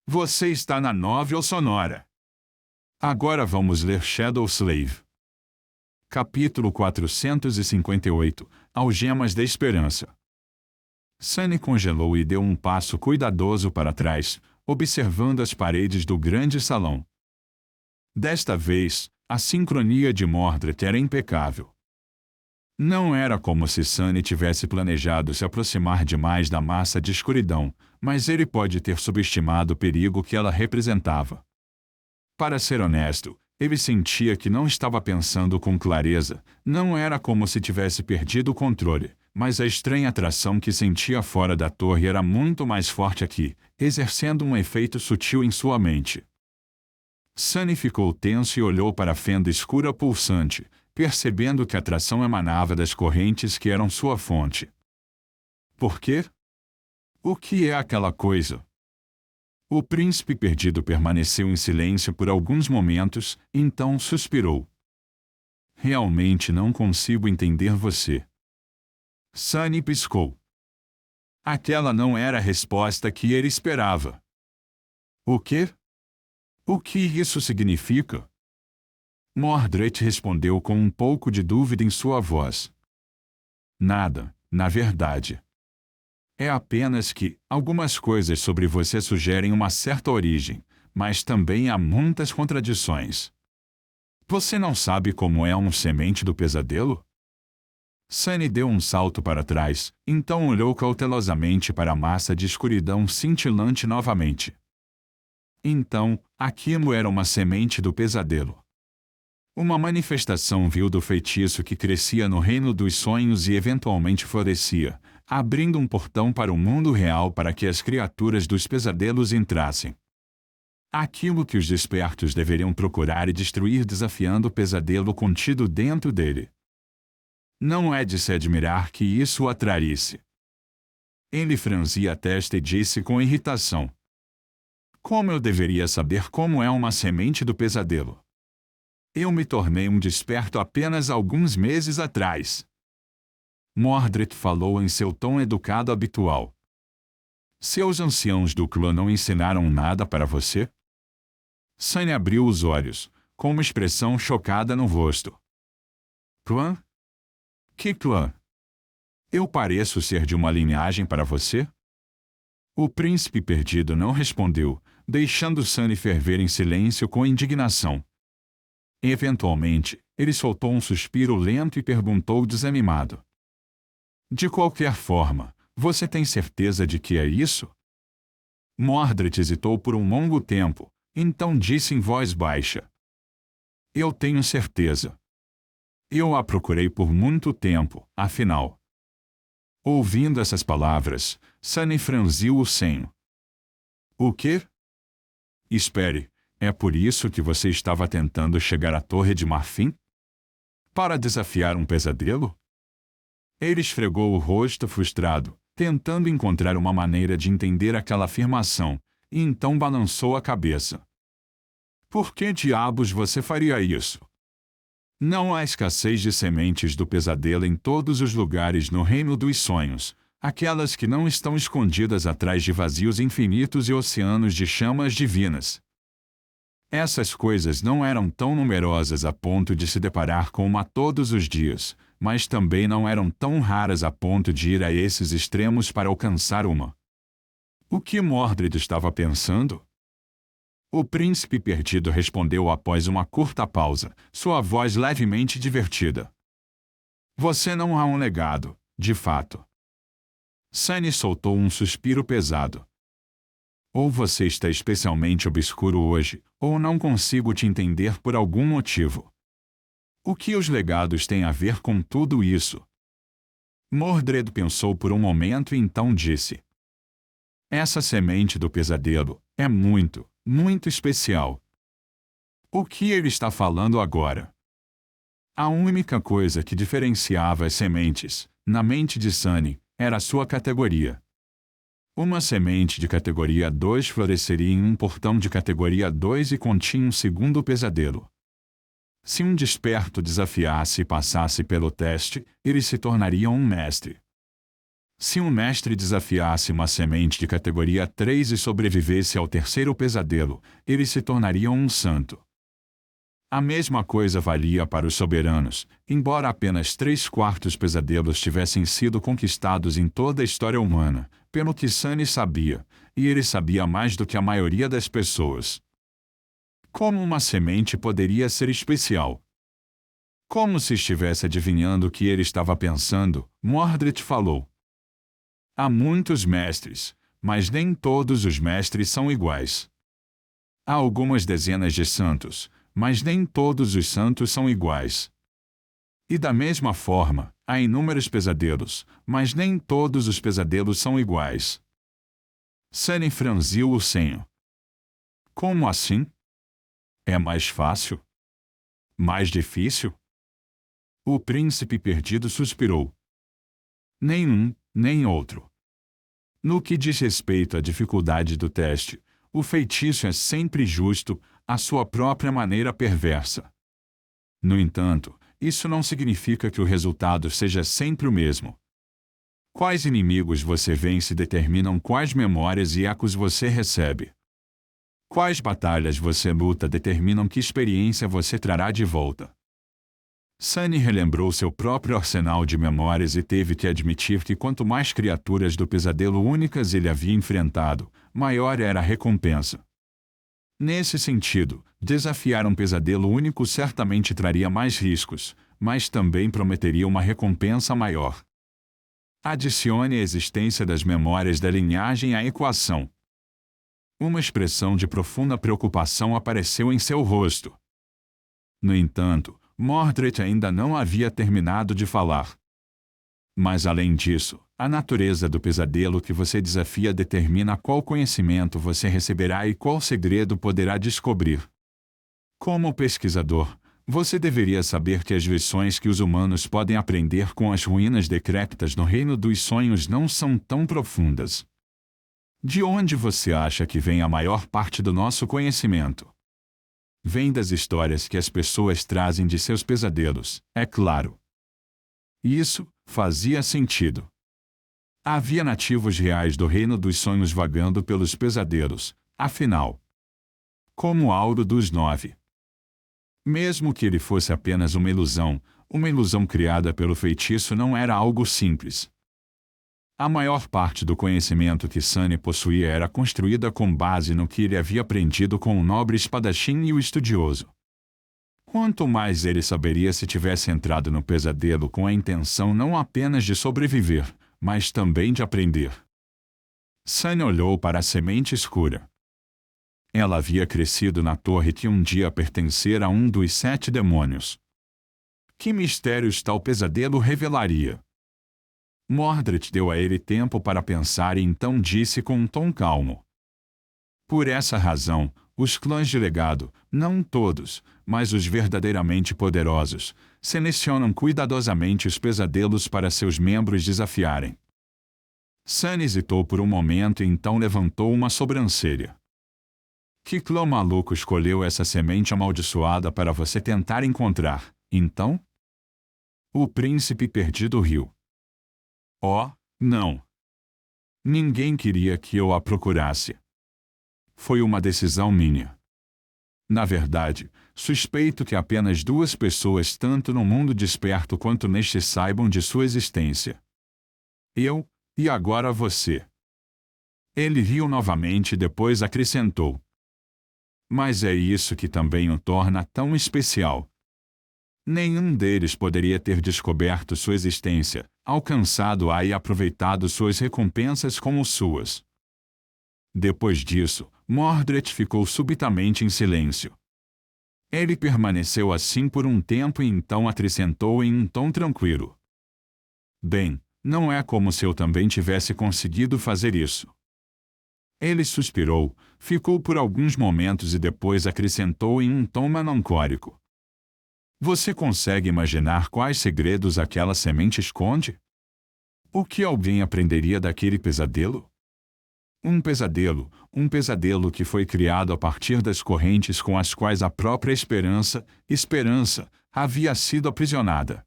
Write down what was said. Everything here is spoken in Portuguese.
Você está na Novel Sonora. Agora vamos ler Shadow Slave. Capítulo 458 Algemas da Esperança. Sunny congelou e deu um passo cuidadoso para trás, observando as paredes do grande salão. Desta vez, a sincronia de Mordred era impecável. Não era como se Sunny tivesse planejado se aproximar demais da massa de escuridão, mas ele pode ter subestimado o perigo que ela representava. Para ser honesto, ele sentia que não estava pensando com clareza, não era como se tivesse perdido o controle, mas a estranha atração que sentia fora da torre era muito mais forte aqui, exercendo um efeito sutil em sua mente. Sunny ficou tenso e olhou para a fenda escura pulsante, percebendo que a atração emanava das correntes que eram sua fonte. Por quê? O que é aquela coisa? O príncipe perdido permaneceu em silêncio por alguns momentos, então suspirou. Realmente não consigo entender você. Sunny piscou. Aquela não era a resposta que ele esperava. O quê? O que isso significa? Mordred respondeu com um pouco de dúvida em sua voz. Nada, na verdade. É apenas que algumas coisas sobre você sugerem uma certa origem, mas também há muitas contradições. Você não sabe como é um semente do pesadelo? Sunny deu um salto para trás, então olhou cautelosamente para a massa de escuridão cintilante novamente. Então, aquilo era uma semente do pesadelo. Uma manifestação vil do feitiço que crescia no reino dos sonhos e eventualmente florescia, abrindo um portão para o mundo real para que as criaturas dos pesadelos entrassem. Aquilo que os despertos deveriam procurar e destruir desafiando o pesadelo contido dentro dele. Não é de se admirar que isso o atraísse. Ele franzia a testa e disse com irritação. Como eu deveria saber como é uma semente do pesadelo? Eu me tornei um desperto apenas alguns meses atrás. Mordred falou em seu tom educado habitual. Seus anciãos do clã não ensinaram nada para você? Sunny abriu os olhos, com uma expressão chocada no rosto. Clã? Que clã? Eu pareço ser de uma linhagem para você? O príncipe perdido não respondeu, deixando Sunny ferver em silêncio com indignação. Eventualmente, ele soltou um suspiro lento e perguntou desanimado. De qualquer forma, você tem certeza de que é isso? Mordred hesitou por um longo tempo, então disse em voz baixa. Eu tenho certeza. Eu a procurei por muito tempo, afinal. Ouvindo essas palavras, Sunny franziu o senho. O quê? Espere. É por isso que você estava tentando chegar à Torre de Marfim? Para desafiar um pesadelo? Ele esfregou o rosto frustrado, tentando encontrar uma maneira de entender aquela afirmação, e então balançou a cabeça. Por que diabos você faria isso? Não há escassez de sementes do pesadelo em todos os lugares no reino dos sonhos, aquelas que não estão escondidas atrás de vazios infinitos e oceanos de chamas divinas. Essas coisas não eram tão numerosas a ponto de se deparar com uma todos os dias, mas também não eram tão raras a ponto de ir a esses extremos para alcançar uma. O que Mordred estava pensando? O príncipe perdido respondeu após uma curta pausa, sua voz levemente divertida. Você não há um legado, de fato. Sunny soltou um suspiro pesado. Ou você está especialmente obscuro hoje, ou não consigo te entender por algum motivo. O que os legados têm a ver com tudo isso? Mordred pensou por um momento e então disse. Essa semente do pesadelo é muito, muito especial. O que ele está falando agora? A única coisa que diferenciava as sementes, na mente de Sunny, era a sua categoria. Uma semente de categoria 2 floresceria em um portão de categoria 2 e continha um segundo pesadelo. Se um desperto desafiasse e passasse pelo teste, ele se tornaria um mestre. Se um mestre desafiasse uma semente de categoria 3 e sobrevivesse ao terceiro pesadelo, ele se tornaria um santo. A mesma coisa valia para os soberanos, embora apenas 3/4 pesadelos tivessem sido conquistados em toda a história humana, pelo que Sunny sabia, e ele sabia mais do que a maioria das pessoas. Como uma semente poderia ser especial? Como se estivesse adivinhando o que ele estava pensando, Mordred falou. Há muitos mestres, mas nem todos os mestres são iguais. Há algumas dezenas de santos, mas nem todos os santos são iguais. E da mesma forma, há inúmeros pesadelos, mas nem todos os pesadelos são iguais. Sunny franziu o senho. Como assim? É mais fácil? Mais difícil? O príncipe perdido suspirou. Nenhum, nem outro. No que diz respeito à dificuldade do teste, o feitiço é sempre justo, à sua própria maneira perversa. No entanto, isso não significa que o resultado seja sempre o mesmo. Quais inimigos você vence determinam quais memórias e ecos você recebe. Quais batalhas você luta determinam que experiência você trará de volta. Sunny relembrou seu próprio arsenal de memórias e teve que admitir que quanto mais criaturas do pesadelo únicas ele havia enfrentado, maior era a recompensa. Nesse sentido, desafiar um pesadelo único certamente traria mais riscos, mas também prometeria uma recompensa maior. Adicione a existência das memórias da linhagem à equação. Uma expressão de profunda preocupação apareceu em seu rosto. No entanto, Mordred ainda não havia terminado de falar. Mas além disso, a natureza do pesadelo que você desafia determina qual conhecimento você receberá e qual segredo poderá descobrir. Como pesquisador, você deveria saber que as lições que os humanos podem aprender com as ruínas decrépitas no reino dos sonhos não são tão profundas. De onde você acha que vem a maior parte do nosso conhecimento? Vem das histórias que as pessoas trazem de seus pesadelos, é claro. Isso fazia sentido. Havia nativos reais do reino dos sonhos vagando pelos pesadelos, afinal. Como Auro dos Nove. Mesmo que ele fosse apenas uma ilusão criada pelo feitiço não era algo simples. A maior parte do conhecimento que Sunny possuía era construída com base no que ele havia aprendido com o nobre espadachim e o estudioso. Quanto mais ele saberia se tivesse entrado no pesadelo com a intenção não apenas de sobreviver, mas também de aprender. Sunny olhou para a semente escura. Ela havia crescido na torre que um dia pertencera a um dos 7 demônios. Que mistérios tal pesadelo revelaria? Mordred deu a ele tempo para pensar e então disse com um tom calmo. Por essa razão, os clãs de legado, não todos, mas os verdadeiramente poderosos, selecionam cuidadosamente os pesadelos para seus membros desafiarem. Sunny hesitou por um momento e então levantou uma sobrancelha. Que clã maluco escolheu essa semente amaldiçoada para você tentar encontrar, então? O príncipe perdido riu. Oh, não. Ninguém queria que eu a procurasse. Foi uma decisão minha. Na verdade, suspeito que apenas 2 pessoas tanto no mundo desperto quanto neste saibam de sua existência. Eu, e agora você. Ele riu novamente e depois acrescentou. Mas é isso que também o torna tão especial. Nenhum deles poderia ter descoberto sua existência, alcançado-a e aproveitado suas recompensas como suas. Depois disso, Mordred ficou subitamente em silêncio. Ele permaneceu assim por um tempo e então acrescentou em um tom tranquilo. Bem, não é como se eu também tivesse conseguido fazer isso. Ele suspirou, ficou por alguns momentos e depois acrescentou em um tom melancólico. Você consegue imaginar quais segredos aquela semente esconde? O que alguém aprenderia daquele pesadelo? Um pesadelo que foi criado a partir das correntes com as quais a própria esperança, havia sido aprisionada.